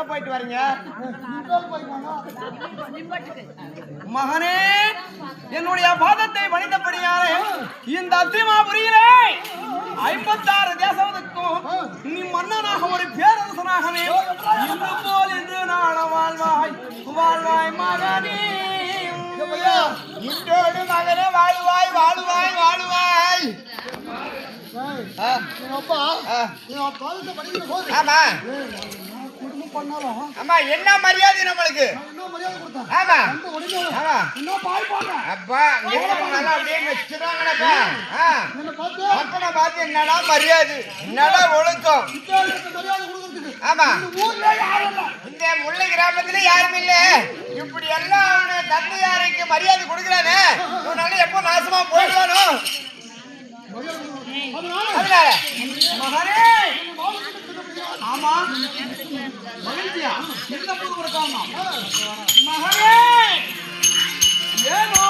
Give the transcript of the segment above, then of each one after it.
போயிட்டு வரீங்க? மகனே, என்னுடைய பாதத்தை பணிந்தபடியாலே இந்த அத்திமாபுரியிலே 56 தேசத்துக்கும் நீ மன்னனாக ஒரு பேரரசனாகவே இன்று போல் இன்று நாள வாழ்வாய் வாழ்வாய் மகனே. இன்றோடு மகனே வாழுவாய் வாழுவாய் வாழுவாய். ஆமா, என்ன மரியாதை நம்மளுக்கு? ஆமா அப்பா அப்படியே வச்சிருவாங்கப்பா. அப்பனை பார்த்து என்னடா மரியாதை, என்னடா ஒழுக்கம். ஆமா, இந்த முல்லை கிராமத்துல யாரும் இல்ல. இப்படி எல்லாம் அவனு தந்தையாருக்கு மரியாதை கொடுக்குறானே, இவனால எப்போ நாசமா போயிடுவானோ. அதனால மகனே, ஆமா மகிழ்ச்சியா எந்த புது கொடுக்காம மகனே ஏனோ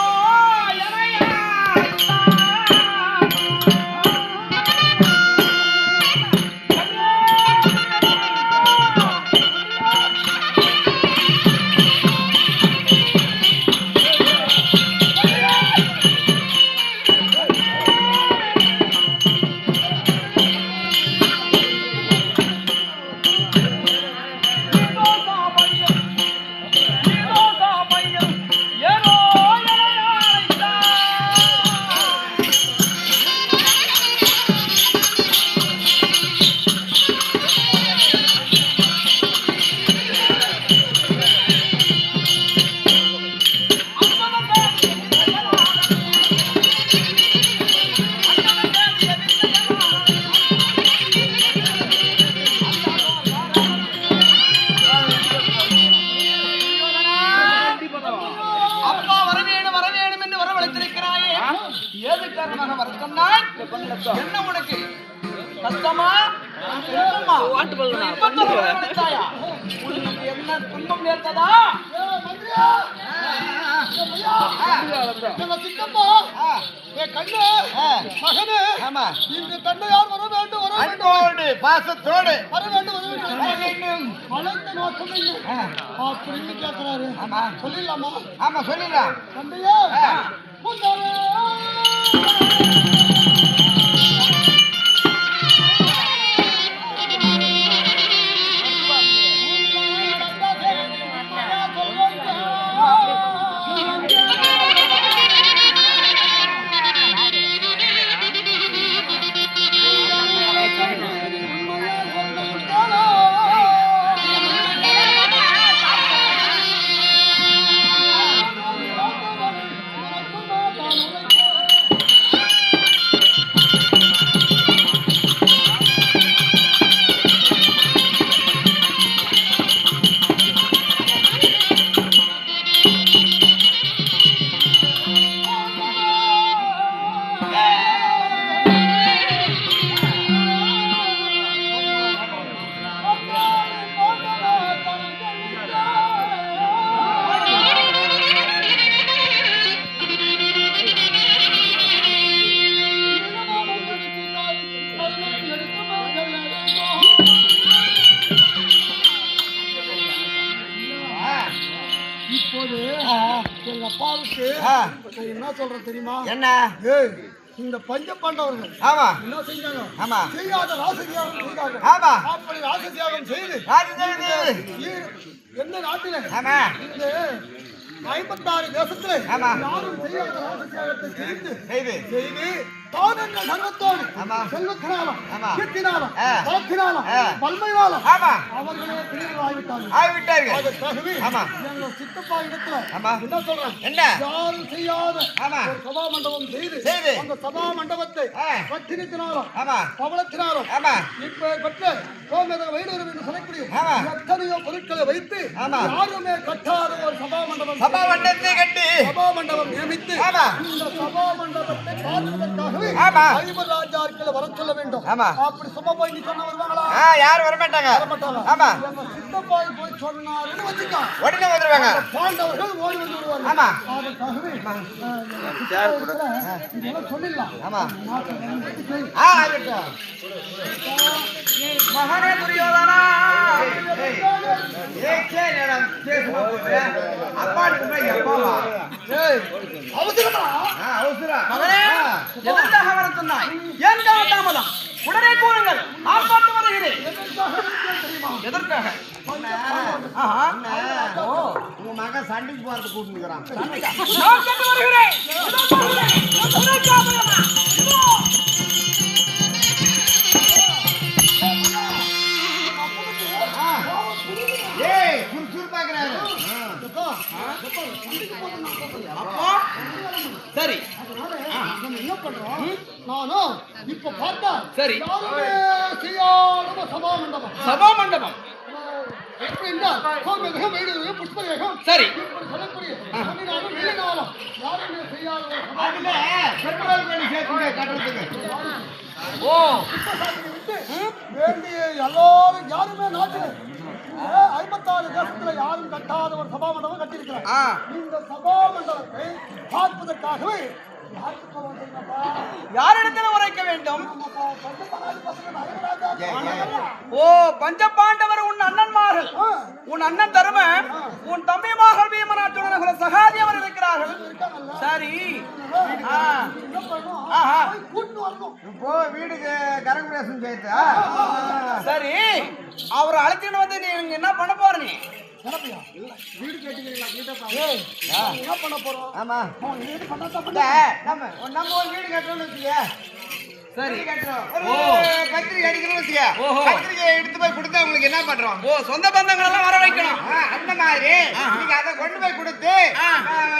என்ன உனக்கு கஷ்டமா என்ன துன்பம் நேர்ந்ததா? தந்தையார் வர வேண்டும், அன்போடு பாசத்தோடு வர வேண்டும், வர வேண்டும். வளர்ந்த நோக்கம் அப்படின்னு கேட்கிறாரு. ஆமா சொல்லிடலாமா? ஆமா சொல்லிடலாம். தந்தையா என்ன சொல்ற தெரியுமா? என்ன இந்த பஞ்ச பாண்டவர்கள் ஆமா என்ன செஞ்சாங்க? ஆமா செய்யாத ராசதியாகம் செய்தாங்க. ஆமா அப்படி ராசதியாகம் செய்து எந்த நாட்டிலே ஆமா இந்த 56 தேசத்திலே யாரும் செய்யாத ராசதியாகத்தை செய்து தானங்கள் சர்வத்தோடு செல்வத்தினாலும் கீர்த்தினாலும் பலத்தினாலும் பல்மையினாலும் அவர்களே ஆகிவிட்டார்கள். அதற்காகவே எங்கள் சித்தப்பா இடத்துல என்ன சொல்றேன்? என்ன யாரும் செய்யாத ஒரு சபா மண்டபம் செய்து அந்த சபா மண்டபத்தை பத்திரத்தினாலும் பவளத்தினாலும் இப்ப பெற்ற கோமேத வைடூரம் என்று சொல்லக்கூடிய எத்தனையோ பொருட்களை வைத்து யாருமே கட்டாத ஒரு சபா மண்டபத்தை கட்டி சபா மண்டபம் நியமித்து இந்த சபா மண்டபத்தை பார்ப்பதற்காக காரணத்துக்காகவே ஆமா. 50 ராஜாக்களை வர சொல்ல வேண்டும். ஆமா. அப்படி சும்மா போய் நீ சொன்ன வருவாங்களா? யாரும் வர மாட்டாங்க. ஆமா. எங்க சித்தப்பாய் போய் சொன்னாருன்னு வச்சுக்கோ. உடனே வந்துருவாங்க. பாண்டவர்கள் ஓடி வந்து விடுவாங்க. ஆமா. அதுக்காகவே இதெல்லாம் சொல்லிடலாம். ஆமா. ஆகட்டும். மகனே துரியோதனா. எதற்காக வர சொன்னாய்? ஏன் தாமதம்? உடனே கூறுங்கள். நான் பார்த்து வருகிறேன். எதற்காக? உங்க மகன் சண்டைக்கு போறது கூட்டிருக்கிறான். நான் சென்று வருகிறேன். ஏய் சுறுசுறுப்பாக்குறாரு. சரி என்ன பண்றோம்? நானும் இப்ப பார்த்தா சரி. யாருமே செய்யாத சபா மண்டபம். சபா மண்டபம். எப்படின்னா சோமேகம் வைடூரியம் புஷ்பரேகம் சரி. இப்படி சொல்லக்கூடிய சொன்னினாலும் இல்லைனாலும் யாருமே செய்யாத ஒரு சபா அதுல பெட்ரோல் பண்ணி சேர்த்து கட்டுறதுக்கு. ஓ சாத்தியை விட்டு வேண்டிய எல்லாரும் யாருமே நாட்டில் 56 தேசத்துல யாரும் கட்டாத ஒரு சபா மண்டபம் கட்டியிருக்கிறாங்க. இந்த சபா மண்டபத்தை பார்ப்பதற்காகவே யாருக்கு வந்தீங்கப்பா? யாரிடத்தில் உரைக்க வேண்டும்? நம்மப்பா பஞ்சபாராஜ பசங்க நயனராஜா. ஓ பஞ்ச பாண்டவர் உன் அண்ணன்மார்கள். உன் அண்ணன் தருமன், உன் தம்பி மகள் பீமனாட்டுடன் சகாதி அவர் இருக்கிறார்கள். சரி. என்ன பண்ணணும்? ஆஹா. போய் கூட்டு வரணும். இப்போ வீடுக்கு கரகுரேசன் சேர்த்து. சரி அவரை அழைச்சிட்டு வந்து நீ என்ன பண்ண போற? நீ வீடு கேட்டீங்களா? என்ன பண்ண போறோம்? ஆமா. அவன் இது பண்ணாதான் இல்ல, நம்ம ஒரு வீடு கட்டுறோம்னு வச்சுக்க. சரி வீடு கட்டுறோம். ஓ. ஒரு கத்திரிக்காய் அடிக்கிறோம்னு வச்சுக்க. ஓஹோ. கத்திரிக்காய் எடுத்து போய் கொடுத்தா உங்களுக்கு என்ன பண்றோம்? ஓ சொந்த பந்தங்கள் எல்லாம் வர வைக்கணும். அந்த மாதிரி நீங்க அதை கொண்டு போய் கொடுத்து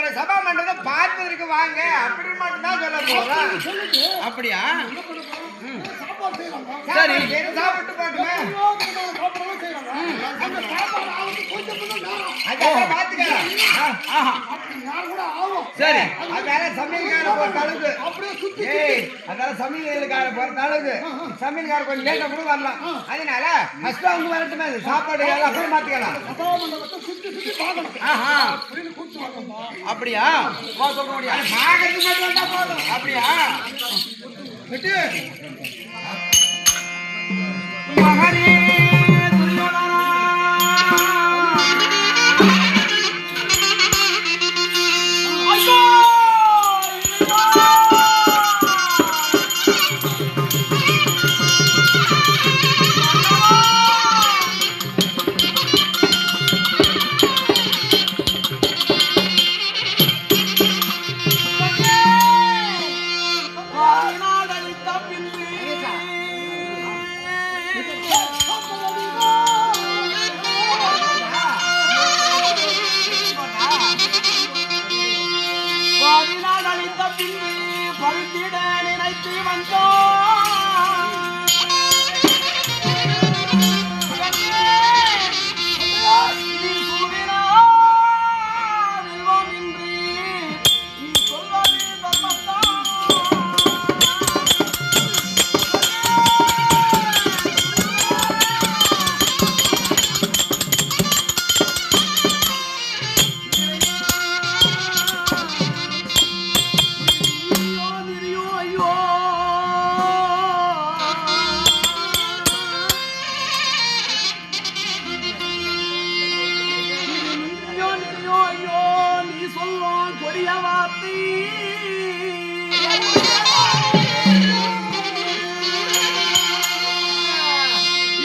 ஒரு சபா மண்டபத்தை பார்ப்பதற்கு வாங்க அப்படின்னு மட்டும் தான் சொல்ல போறோம். சொல்லிட்டு அப்படியா? என்ன பண்ண போறோம்? சாப்பாடு செய்யறாங்க. சரி. சாப்பிட்டு போட்டுமே. சாப்பாடு செய்யறாங்க. அந்த சாப்பாடு ஆகுது கொஞ்சம் கொஞ்சம் நேரம். அதான் பாத்துக்கலாம். ஆஹா. அப்படி யார் கூட ஆகும். சரி. அதால சமையல்கார போற அளவுக்கு. அப்படியே சுத்தி ஏய், அதால சமையல்கார போற அளவுக்கு. சமையல்கார கொஞ்சம் லேட்டா கூட வரலாம். அதனால ஃபர்ஸ்ட் அவங்க வரட்டுமே. சாப்பாடு எல்லாம் அப்புறம் மாத்திக்கலாம். சபா மண்டபத்தை சுத்தி சுத்தி பார்க்கணும். ஆஹா. அப்படின்னு கூப்பிட்டு வாங்கப்பா. அப்படியா? வா சொல்ல முடியா? பாக்கிறதுக்கு மட்டும் வந்தா போதும். அப்படியா? விட்டு மகனே துரியோதனா. ஐயோ! பருத்திட நினைத்து வந்தோம். நீ சூடினால் வில்வம் இன்றி நீ சொல்வது தர்மத்தான். ஐயோ ஐயோ ஐயோ ஐயோ நீ சொல்லும் கொடிய வார்த்தை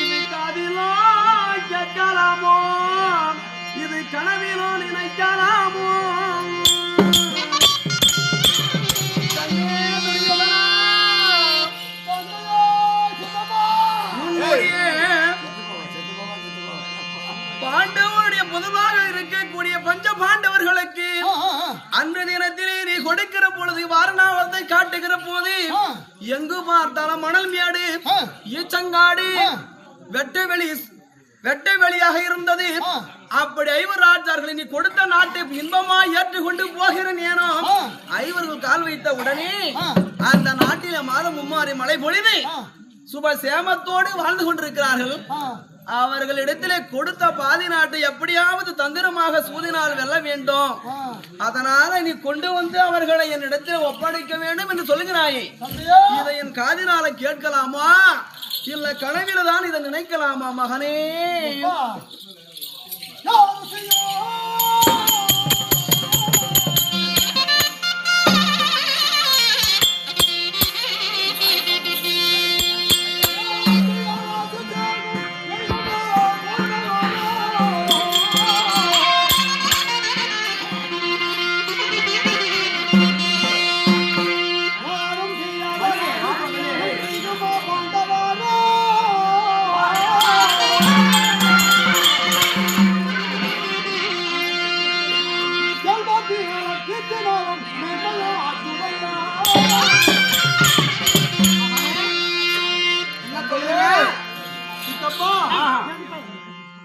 இது காதிலோ கேட்கலாமோ, இது கனவிலோ நினைக்கலாமோ? பாண்டவருடைய முதலாக இருக்கக்கூடிய பஞ்ச பாண்டவர்களுக்கு அந்த தினத்திலே நீ கொடுக்கிற பொழுது வாரணாவத்தை காட்டுகிற போது எங்கு பார்த்தாலும் மணல் மேடு, ஈச்சங்காடு, வெட்ட வெளியாக இருந்தது. அப்படி ஐவர் ராஜார்களை நீ கொடுத்த நாட்டை இன்பமா ஏற்றுக்கொண்டு போகிற நேரம் ஐவர்கள் கால் வைத்த உடனே அந்த நாட்டில மாதம் மும்மாறி மழை பொழிவு சுப சேமத்தோடு வாழ்ந்து கொண்டிருக்கிறார்கள். அவர்களிடத்திலே கொடுத்த பாதி நாட்டை எப்படியாவது தந்திரமாக சூதினால் வெல்ல வேண்டும். அதனால நீ கொண்டு வந்து அவர்களை என்னிடத்தில் ஒப்படைக்க வேண்டும் என்று சொல்லுகிறாயே. இதை என் காதினால கேட்கலாமா இல்ல கனவில தான் இதை நினைக்கலாமா மகனே?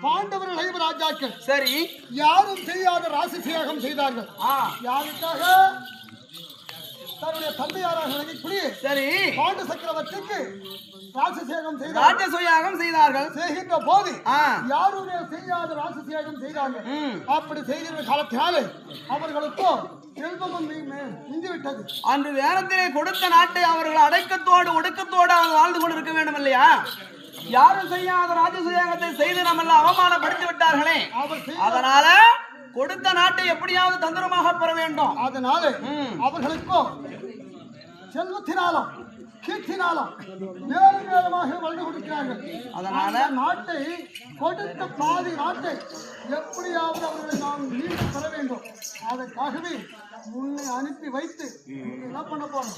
பாண்டவர்கள் ஐவர் ராஜாக்கள் சரி யாரும் செய்யாத ராசசியாகம் செய்தார்கள். யாருக்காக? தன்னுடைய தந்தையாராக நினைக்கக்கூடிய சரி பாண்ட சக்கரவர்த்திக்கு ராஜசயாகம் செய்தார்கள். செய்கின்ற போது யாருமே செய்யாத ராசசியாகம் செய்தார்கள். அப்படி செய்கின்ற காலத்தினாலே அவர்களுக்கோ அன்று நேரத்திலே கொடுத்த நாட்டை அவர்கள் அடக்கத்தோடு ஒடுக்கத்தோடு அவங்க வாழ்ந்து கொண்டிருக்க வேண்டும் இல்லையா? யாரும் செய்யாத ராஜசயாகத்தை செய்து நம்ம எல்லாம் அவமானப்படுத்தி விட்டார்களே. அதனால கொடுத்த நாட்டை எப்படியாவது தந்திரமாக பெற வேண்டும். அதனால அவர்களுக்கோ செல்வத்தினாலும் கீர்த்தினாலும் மேலும் மேலமாக வளர்ந்து கொடுக்கிறார்கள். அதனால நாட்டை கொடுத்த பாதி நாட்டை எப்படியாவது அவர்களை நாம் மீண்டு பெற வேண்டும். அதற்காகவே முன்னே அனுப்பி வைத்து என்ன பண்ண போறோம்?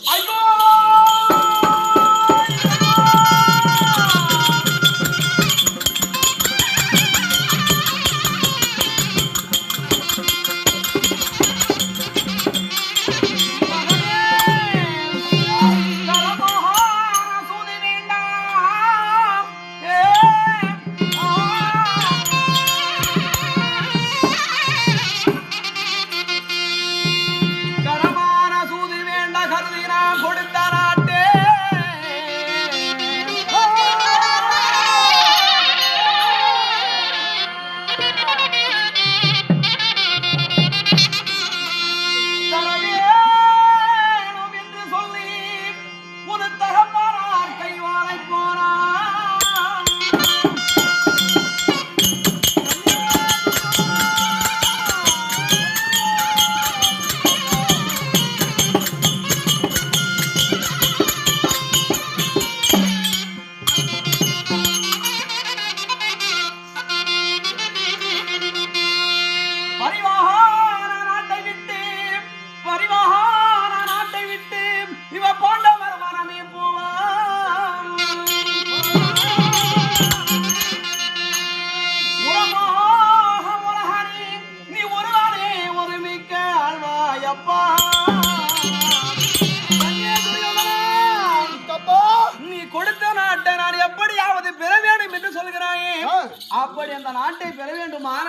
அப்படி அந்த நாட்டை பெற வேண்டுமான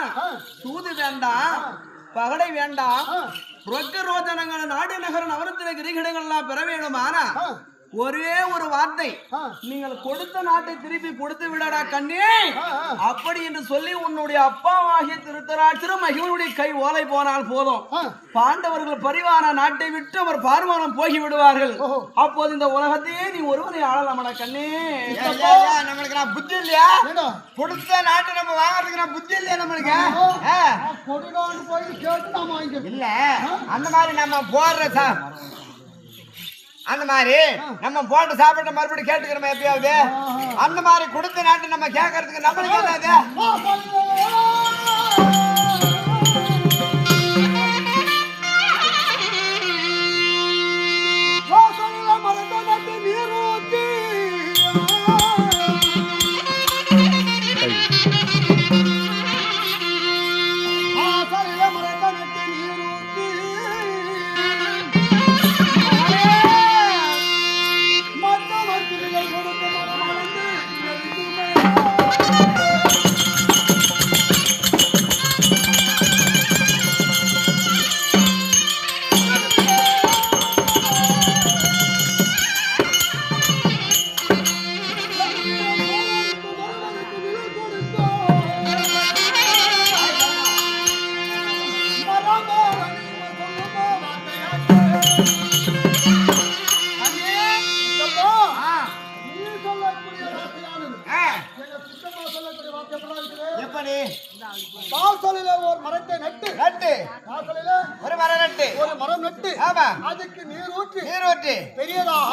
சூது வேண்டாம், பகடை வேண்டாம், ரொக்க ரோஜனங்கள் நாடு நகர நவரத்தின கிரிகிடங்கள்லாம் பெற வேண்டுமானா ஒரே ஒரு வார்த்தை, நீங்கள் கொடுத்த நாட்டை திருப்பி கொடுத்து விடடா கண்ணே அப்படி என்று சொல்லி உன்னுடைய அப்பாவாகிய திருத்தராட்சரும் மகிழ்வுடைய கை ஓலை போனால் போதும். பாண்டவர்கள் பரிவான நாட்டை விட்டு அவர் பார்மானம் போகி விடுவார்கள். அப்போது இந்த உலகத்தையே நீ ஒருவனை ஆளலாமடா கண்ணே. நம்மளுக்கு நான் புத்தி இல்லையா? கொடுத்த நாட்டை நம்ம வாங்கறதுக்கு புத்தி இல்லையா நம்மளுக்கு? இல்ல அந்த மாதிரி நம்ம போடுற அந்த மாதிரி நம்ம போட்டு சாப்பிட்ட மறுபடியும் கேட்டுக்கிறோம் எப்பயாவது. அந்த மாதிரி கொடுத்த நாட்டு நம்ம கேட்கறதுக்கு நம்மளுக்கு என்னது?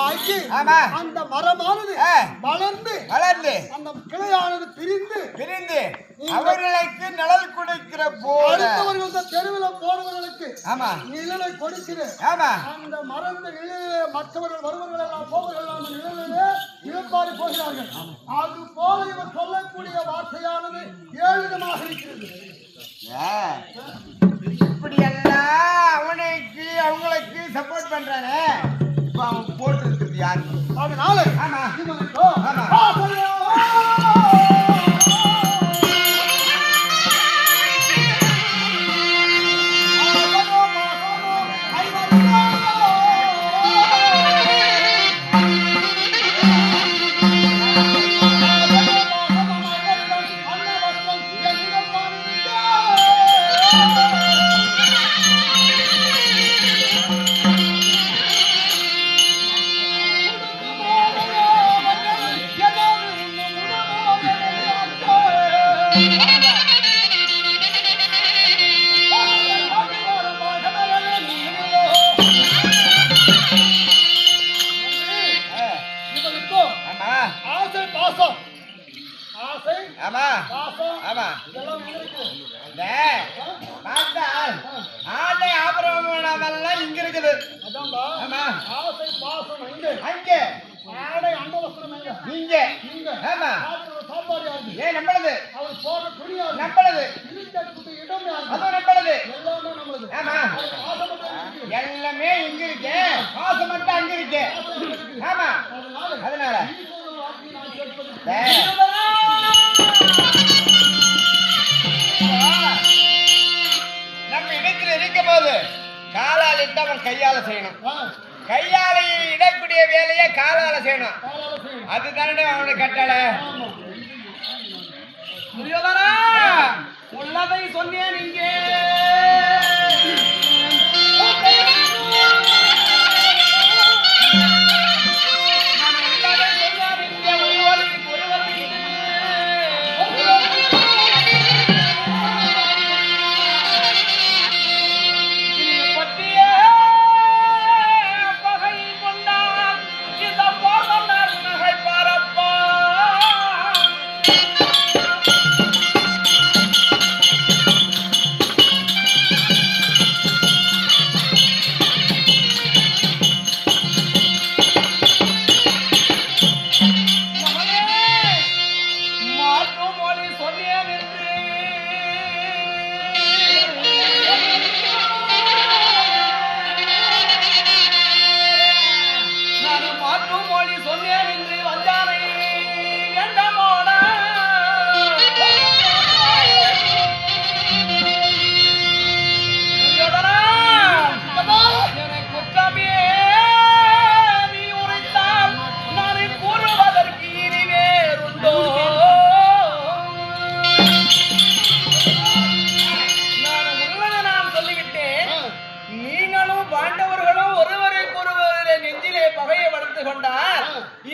ஆக்கி ஆமா அந்த மரமானது வளர்ந்து அந்த கிளையானது பிரிந்து அவர்களுக்கு நிழல் கொடுக்கிற போல அடுத்தவர்கள் தெருவில் போறவர்களுக்கு ஆமா நிழலை கொடுக்கிற ஆமா அந்த மரந்த நிழலிலே மற்றவர்கள் வருவர்கள் எல்லாம் போவர்கள் அந்த நிழலிலே இழப்பாறு போகிறார்கள். அது போல இவர் சொல்லக்கூடிய வார்த்தையானது 7 விதமாக இருக்கிறது. இப்படி எல்லாம் அவங்களுக்கு சப்போர்ட் பண்றானே இப்ப அவன் போட்டு இருக்குது யாரு அதனால ஆமா இவனுக்கோ எல்லாமே இங்க இருக்கு பாசம் மட்டும் அங்க இருக்கு ஆமா அதனால நம்ம இடத்துல இருக்கும் போது காலால் இட்டு அவன் கையால செய்யணும் கையால இடக்கூடிய வேலையை காலால செய்யணும் அதுதானே அவனுடைய கட்டளை உள்ளதை சொன்னேன் இங்கே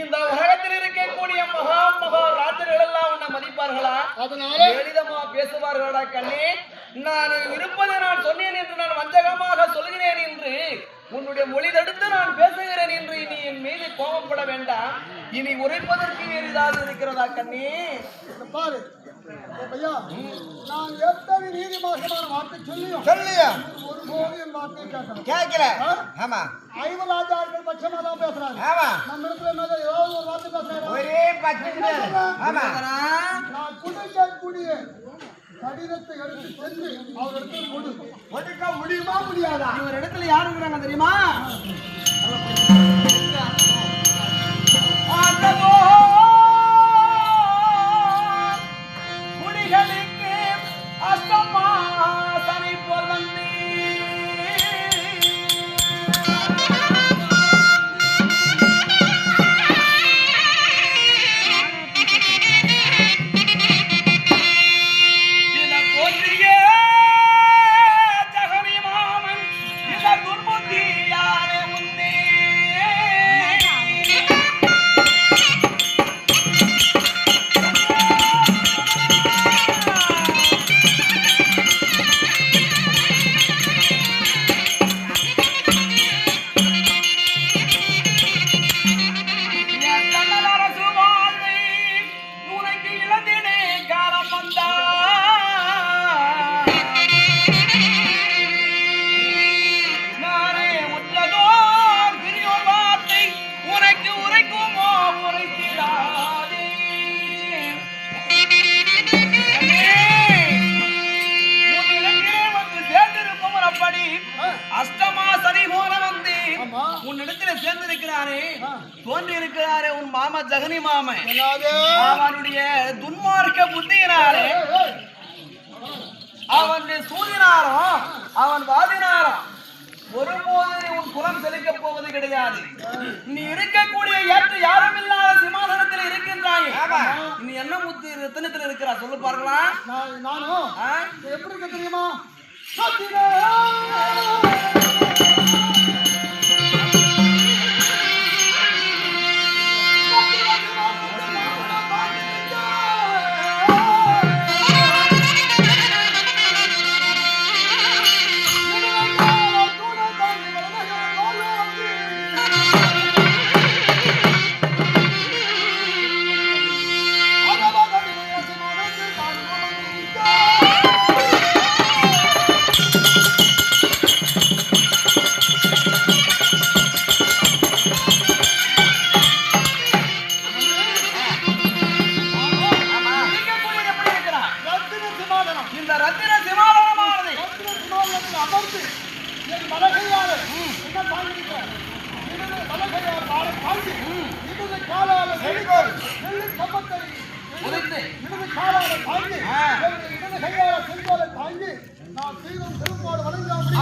இந்த உலகத்தில் இருக்கக்கூடிய மகா ராஜர்கள் எல்லாம் உன்னை மதிப்பார்களா? அதனால எளிதமா பேசுவார்களா? கண்ணே, நான் இருப்பதை நான் சொன்னேன் என்று நான் வஞ்சகமாக சொல்கிறேன் என்று உன்னுடைய மொழி தடுத்து நான் பேசுகிறேன் என்று இனி என் மீது கோபப்பட வேண்டாம். இனி உரைப்பதற்கு எளிதாக இருக்கிறதா கண்ணே? பாரு ஐயா, நான் எத்தனை நீதிமாசமான வார்த்தை சொல்லியா ஒருபோது என் வார்த்தையை கேட்கல. ஆமா, ஐவராஜார்கள் பட்சமா தான் பேசுறாங்க. ஆமா, நம்ம இடத்துல என்ன ஏதாவது ஒரு வார்த்தை பேசுறாங்க, ஒரே பட்சம். ஆமா, நான் குடிக்கக்கூடிய கடிதத்தை எடுத்து சென்று அவர் இடத்துல கொடுக்க முடியுமா முடியாதா? இவர் இடத்துல யாரு இருக்கிறாங்க தெரியுமா? குடிகளுக்கு அஸ்தமா சனி போல் வந்து உன்னிடத்துல சேர்ந்திருக்கிறாரே தோன்றி இருக்கிறாரே உன் மாமா ஜெகனி மாமன் என்னது? அவனுடைய துன்மார்க்க புத்தியினாலே அவன் சூதினாரும் அவன் வாதினாரும் ஒருபோது உன் குலம் செலுக்கப் போவது கிடையாது. நீ இருக்கக்கூடிய ஏற்று யாரும் இல்லாத சிம்மாசனத்தில் இருக்கின்றாய். நீ என்ன முத்து ரத்தினத்தில் இருக்கிறா சொல்லு பார்க்கலாம். நானும் எப்படி இருக்க தெரியுமா?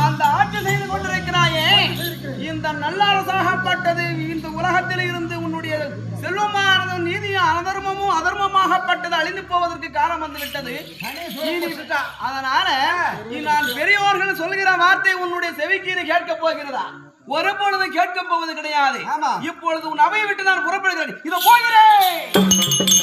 அந்த ஆட்சி செய்து கொண்டிருக்கிறாயே இந்த நல்லரசாகப்பட்டது இந்த உலகத்தில் இருந்து உன்னுடைய செல்வமானது நீதியும் அதர்மமும் அதர்மமாகப்பட்டது அழிந்து போவதற்கு காலம் வந்துவிட்டது. அதனால நான் பெரியோர்கள் சொல்லுகிற வார்த்தை உன்னுடைய செவிக்கு கேட்க போகிறதா? ஒரு பொழுது கேட்க போவது கிடையாது. இப்பொழுது உன் அவையை விட்டு நான் புறப்படுகிறேன். இதோ போகிறேன்.